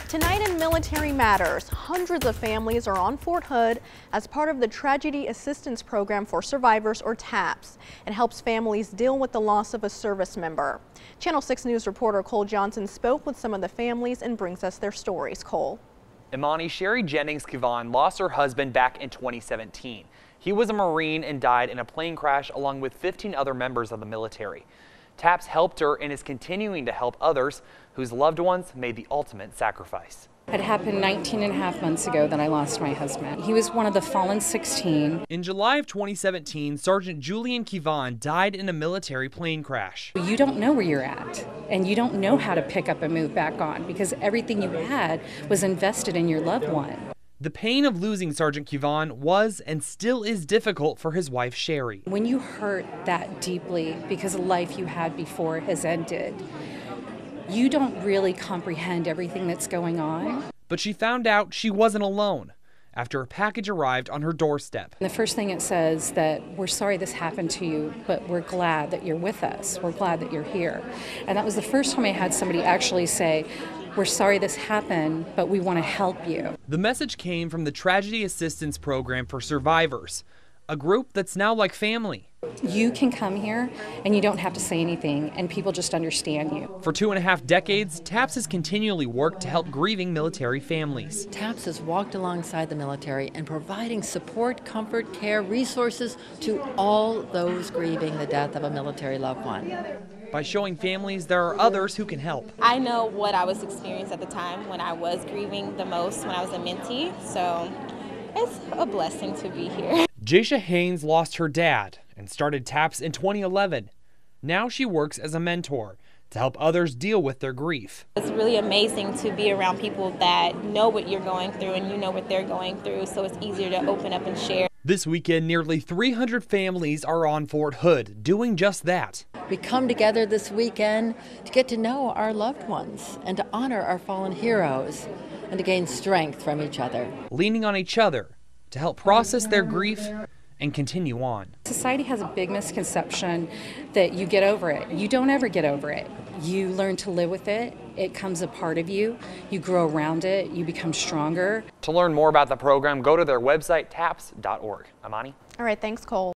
Tonight in Military Matters, hundreds of families are on Fort Hood as part of the Tragedy Assistance Program for Survivors, or T.A.P.S. It helps families deal with the loss of a service member. Channel 6 News reporter Cole Johnson spoke with some of the families and brings us their stories. Cole. Imani Sherry Jennings Kivan lost her husband back in 2017. He was a Marine and died in a plane crash along with 15 other members of the military. T.A.P.S. helped her and is continuing to help others whose loved ones made the ultimate sacrifice. It happened 19 and a half months ago that I lost my husband. He was one of the fallen 16. In July of 2017, Sergeant Julian Kivan died in a military plane crash. You don't know where you're at, and you don't know how to pick up and move back on because everything you had was invested in your loved one. The pain of losing Sergeant Kivan was and still is difficult for his wife, Sherry. When you hurt that deeply because the life you had before has ended, you don't really comprehend everything that's going on. But she found out she wasn't alone after a package arrived on her doorstep. The first thing it says that we're sorry this happened to you, but we're glad that you're with us. We're glad that you're here. And that was the first time I had somebody actually say, we're sorry this happened, but we want to help you. The message came from the Tragedy Assistance Program for Survivors, a group that's now like family. You can come here and you don't have to say anything, and people just understand you. For 2.5 decades, T.A.P.S. has continually worked to help grieving military families. T.A.P.S. has walked alongside the military and providing support, comfort, care, resources to all those grieving the death of a military loved one. By showing families there are others who can help. I know what I was experiencing at the time when I was grieving the most, when I was a mentee, so it's a blessing to be here. Jasha Haynes lost her dad and started T.A.P.S. in 2011. Now she works as a mentor to help others deal with their grief. It's really amazing to be around people that know what you're going through and you know what they're going through, so it's easier to open up and share. This weekend, nearly 300 families are on Fort Hood doing just that. We come together this weekend to get to know our loved ones and to honor our fallen heroes and to gain strength from each other. Leaning on each other to help process their grief and continue on. Society has a big misconception that you get over it. You don't ever get over it. You learn to live with it. It becomes a part of you. You grow around it. You become stronger. To learn more about the program, go to their website, taps.org. Imani? All right, thanks, Cole.